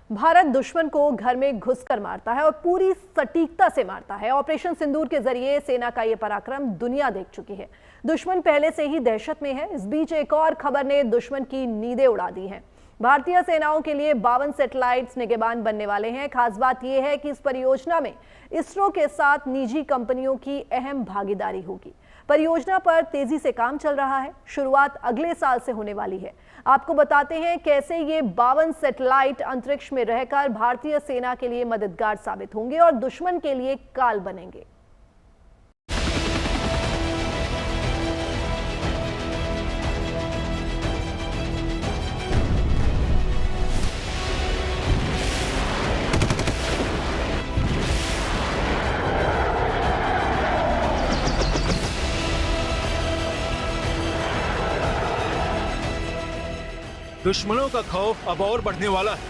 भारत दुश्मन को घर में घुसकर मारता है और पूरी सटीकता से मारता है। ऑपरेशन सिंदूर के जरिए सेना का यह पराक्रम दुनिया देख चुकी है। दुश्मन पहले से ही दहशत में है। इस बीच एक और खबर ने दुश्मन की नींदें उड़ा दी हैं। भारतीय सेनाओं के लिए 52 सैटेलाइट्स निगहबान बनने वाले हैं। खास बात यह है कि इस परियोजना में इसरो के साथ निजी कंपनियों की अहम भागीदारी होगी। परियोजना पर तेजी से काम चल रहा है। शुरुआत अगले साल से होने वाली है। आपको बताते हैं कैसे ये 52 सैटेलाइट अंतरिक्ष में रहकर भारतीय सेना के लिए मददगार साबित होंगे और दुश्मन के लिए काल बनेंगे। दुश्मनों का खौफ अब और बढ़ने वाला है।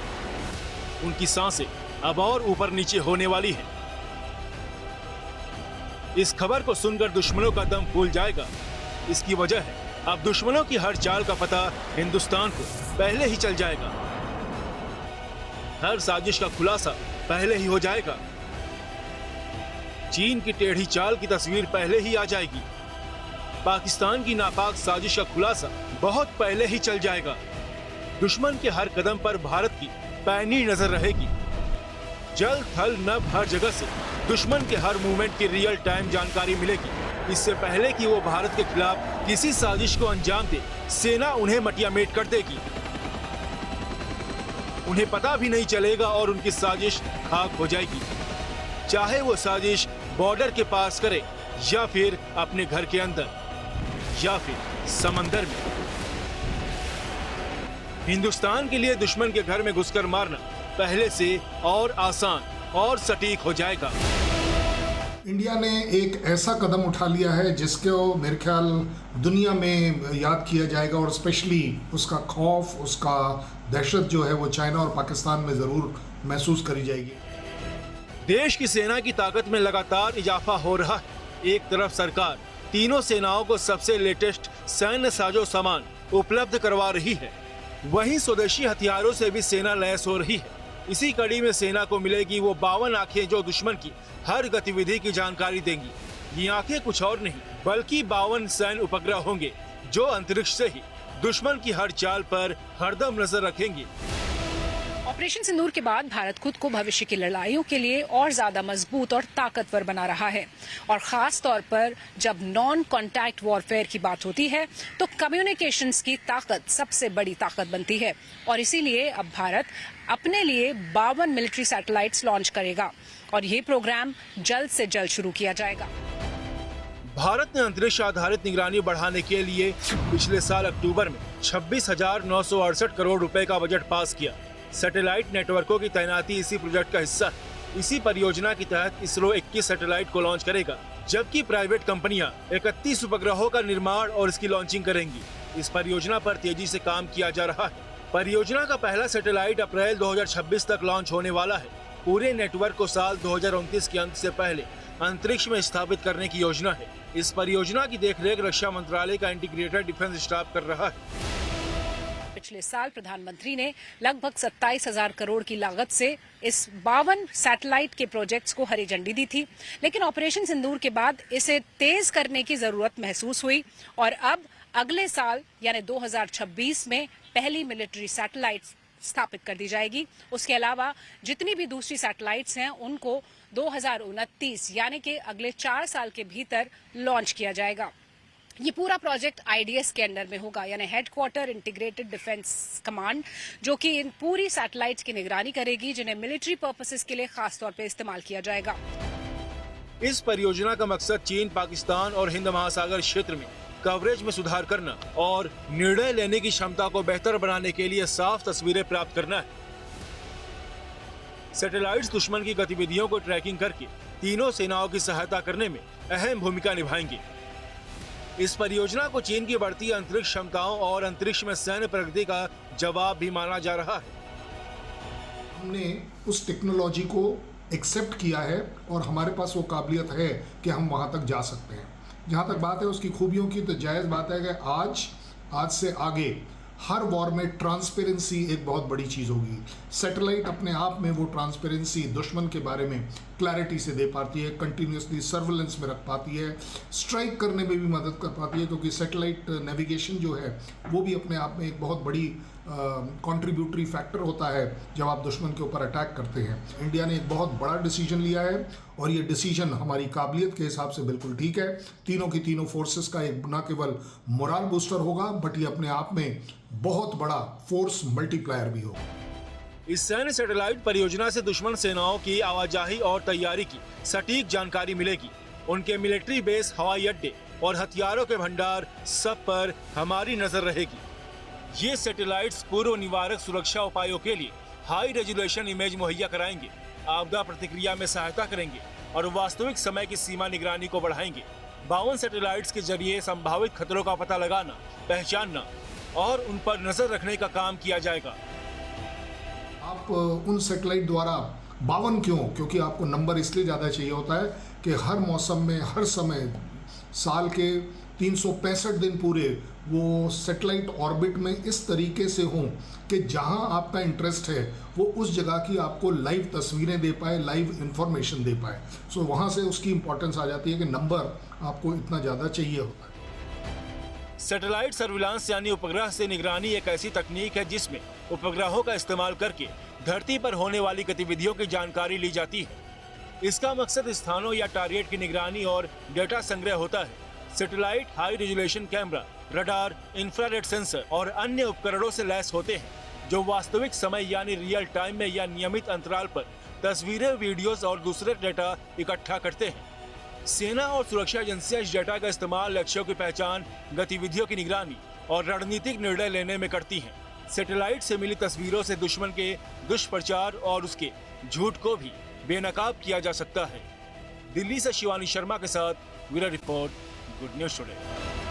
उनकी सांसें अब और ऊपर नीचे होने वाली हैं। इस खबर को सुनकर दुश्मनों का दम फूल जाएगा। इसकी वजह है अब दुश्मनों की हर चाल का पता हिंदुस्तान को पहले ही चल जाएगा। हर साजिश का खुलासा पहले ही हो जाएगा। चीन की टेढ़ी चाल की तस्वीर पहले ही आ जाएगी। पाकिस्तान की नापाक साजिश का खुलासा बहुत पहले ही चल जाएगा। दुश्मन के हर कदम पर भारत की पैनी नजर रहेगी। जल थल नभ हर जगह से दुश्मन के हर मूवमेंट की रियल टाइम जानकारी मिलेगी। इससे पहले कि वो भारत के खिलाफ किसी साजिश को अंजाम दे, सेना उन्हें मटियामेट कर देगी। उन्हें पता भी नहीं चलेगा और उनकी साजिश खाक हो जाएगी। चाहे वो साजिश बॉर्डर के पास करे या फिर अपने घर के अंदर या फिर समंदर में। हिंदुस्तान के लिए दुश्मन के घर में घुसकर मारना पहले से और आसान और सटीक हो जाएगा। इंडिया ने एक ऐसा कदम उठा लिया है जिसको मेरे ख्याल दुनिया में याद किया जाएगा और स्पेशली उसका खौफ, उसका दहशत जो है वो चाइना और पाकिस्तान में जरूर महसूस करी जाएगी। देश की सेना की ताकत में लगातार इजाफा हो रहा है। एक तरफ सरकार तीनों सेनाओं को सबसे लेटेस्ट सैन्य साजो सामान उपलब्ध करवा रही है, वहीं स्वदेशी हथियारों से भी सेना लैस हो रही है। इसी कड़ी में सेना को मिलेगी वो 52 आंखें जो दुश्मन की हर गतिविधि की जानकारी देंगी। ये आंखें कुछ और नहीं बल्कि 52 सैन्य उपग्रह होंगे जो अंतरिक्ष से ही दुश्मन की हर चाल पर हरदम नजर रखेंगे। ऑपरेशन सिंदूर के बाद भारत खुद को भविष्य की लड़ाइयों के लिए और ज्यादा मजबूत और ताकतवर बना रहा है। और खास तौर पर जब नॉन कॉन्टैक्ट वॉरफेयर की बात होती है तो कम्युनिकेशंस की ताकत सबसे बड़ी ताकत बनती है। और इसीलिए अब भारत अपने लिए 52 मिलिट्री सैटेलाइट्स लॉन्च करेगा और ये प्रोग्राम जल्द से जल्द शुरू किया जाएगा। भारत ने अंतरिक्ष आधारित निगरानी बढ़ाने के लिए पिछले साल अक्टूबर में 26,968 करोड़ रुपए का बजट पास किया। सैटेलाइट नेटवर्कों की तैनाती इसी प्रोजेक्ट का हिस्सा है। इसी परियोजना के तहत इसरो 21 सैटेलाइट को लॉन्च करेगा, जबकि प्राइवेट कंपनियां 31 उपग्रहों का निर्माण और इसकी लॉन्चिंग करेंगी। इस परियोजना पर तेजी से काम किया जा रहा है। परियोजना का पहला सैटेलाइट अप्रैल 2026 तक लॉन्च होने वाला है। पूरे नेटवर्क को साल 2029 के अंत से पहले अंतरिक्ष में स्थापित करने की योजना है। इस परियोजना की देखरेख रक्षा मंत्रालय का इंटीग्रेटेड डिफेंस स्टाफ कर रहा है। पिछले साल प्रधानमंत्री ने लगभग 27,000 करोड़ की लागत से इस 52 सैटेलाइट के प्रोजेक्ट्स को हरी झंडी दी थी, लेकिन ऑपरेशन सिंदूर के बाद इसे तेज करने की जरूरत महसूस हुई और अब अगले साल यानी 2026 में पहली मिलिट्री सैटेलाइट स्थापित कर दी जाएगी। उसके अलावा जितनी भी दूसरी सैटेलाइट्स हैं उनको 2029 यानी कि अगले 4 साल के भीतर लॉन्च किया जाएगा। ये पूरा प्रोजेक्ट आईडीएस के अंडर में होगा, यानी हेडक्वार्टर इंटीग्रेटेड डिफेंस कमांड, जो कि इन पूरी सैटेलाइट्स की निगरानी करेगी जिन्हें मिलिट्री पर्पसेस के लिए खास तौर पे इस्तेमाल किया जाएगा। इस परियोजना का मकसद चीन, पाकिस्तान और हिंद महासागर क्षेत्र में कवरेज में सुधार करना और निर्णय लेने की क्षमता को बेहतर बनाने के लिए साफ तस्वीरें प्राप्त करना है। सैटेलाइट्स दुश्मन की गतिविधियों को ट्रैकिंग करके तीनों सेनाओं की सहायता करने में अहम भूमिका निभाएंगे। इस परियोजना को चीन की बढ़ती अंतरिक्ष क्षमताओं और अंतरिक्ष में सैन्य प्रगति का जवाब भी माना जा रहा है। हमने उस टेक्नोलॉजी को एक्सेप्ट किया है और हमारे पास वो काबिलियत है कि हम वहाँ तक जा सकते हैं। जहाँ तक बात है उसकी खूबियों की, तो जायज़ बात है कि आज से आगे हर वॉर में ट्रांसपेरेंसी एक बहुत बड़ी चीज़ होगी। सैटेलाइट अपने आप में वो ट्रांसपेरेंसी दुश्मन के बारे में क्लैरिटी से दे पाती है, कंटिन्यूसली सर्विलेंस में रख पाती है, स्ट्राइक करने में भी मदद कर पाती है, क्योंकि सैटेलाइट नेविगेशन जो है वो भी अपने आप में एक बहुत बड़ी कंट्रीब्यूटरी फैक्टर होता है जब आप दुश्मन के ऊपर अटैक करते हैं। इंडिया ने एक बहुत बड़ा डिसीजन लिया है और ये डिसीजन हमारी काबिलियत के हिसाब से बिल्कुल ठीक है। तीनों की तीनों फोर्सेस का एक न केवल मोरल बूस्टर होगा, बट ये अपने आप में बहुत बड़ा फोर्स मल्टीप्लायर भी होगा। इस सैन्य सैटेलाइट परियोजना से दुश्मन सेनाओं की आवाजाही और तैयारी की सटीक जानकारी मिलेगी। उनके मिलिट्री बेस, हवाई अड्डे और हथियारों के भंडार, सब पर हमारी नजर रहेगी। ये सैटेलाइट्स पूर्व निवारक सुरक्षा उपायों के लिए हाई रेजोल्यूशन इमेज मुहैया कराएंगे, आपदा प्रतिक्रिया में सहायता करेंगे और वास्तविक समय की सीमा निगरानी को बढ़ाएंगे। 52 सैटेलाइट्स के जरिए संभावित खतरों का पता लगाना, पहचानना और उन पर नजर रखने का काम किया जाएगा। आप उन सैटेलाइट द्वारा 52 क्यों? क्योंकि आपको नंबर इसलिए ज़्यादा चाहिए होता है कि हर मौसम में, हर समय, साल के 365 दिन पूरे वो सैटेलाइट ऑर्बिट में इस तरीके से हों कि जहां आपका इंटरेस्ट है वो उस जगह की आपको लाइव तस्वीरें दे पाए, लाइव इंफॉर्मेशन दे पाए। सो वहां से उसकी इंपॉर्टेंस आ जाती है कि नंबर आपको इतना ज़्यादा चाहिए होता है। सैटेलाइट सर्विलांस यानी उपग्रह से निगरानी एक ऐसी तकनीक है जिसमें उपग्रहों का इस्तेमाल करके धरती पर होने वाली गतिविधियों की जानकारी ली जाती है। इसका मकसद स्थानों या टारगेट की निगरानी और डेटा संग्रह होता है। Satellite high resolution camera, radar, infrared sensor और अन्य उपकरणों से लैस होते हैं जो वास्तविक समय यानी रियल टाइम में या नियमित अंतराल पर तस्वीरें, वीडियोस और दूसरे डेटा इकट्ठा करते हैं। सेना और सुरक्षा एजेंसियां इस डेटा का इस्तेमाल लक्ष्यों की पहचान, गतिविधियों की निगरानी और रणनीतिक निर्णय लेने में करती हैं। सैटेलाइट से मिली तस्वीरों से दुश्मन के दुष्प्रचार और उसके झूठ को भी बेनकाब किया जा सकता है। दिल्ली से शिवानी शर्मा के साथ bureau report, good news today.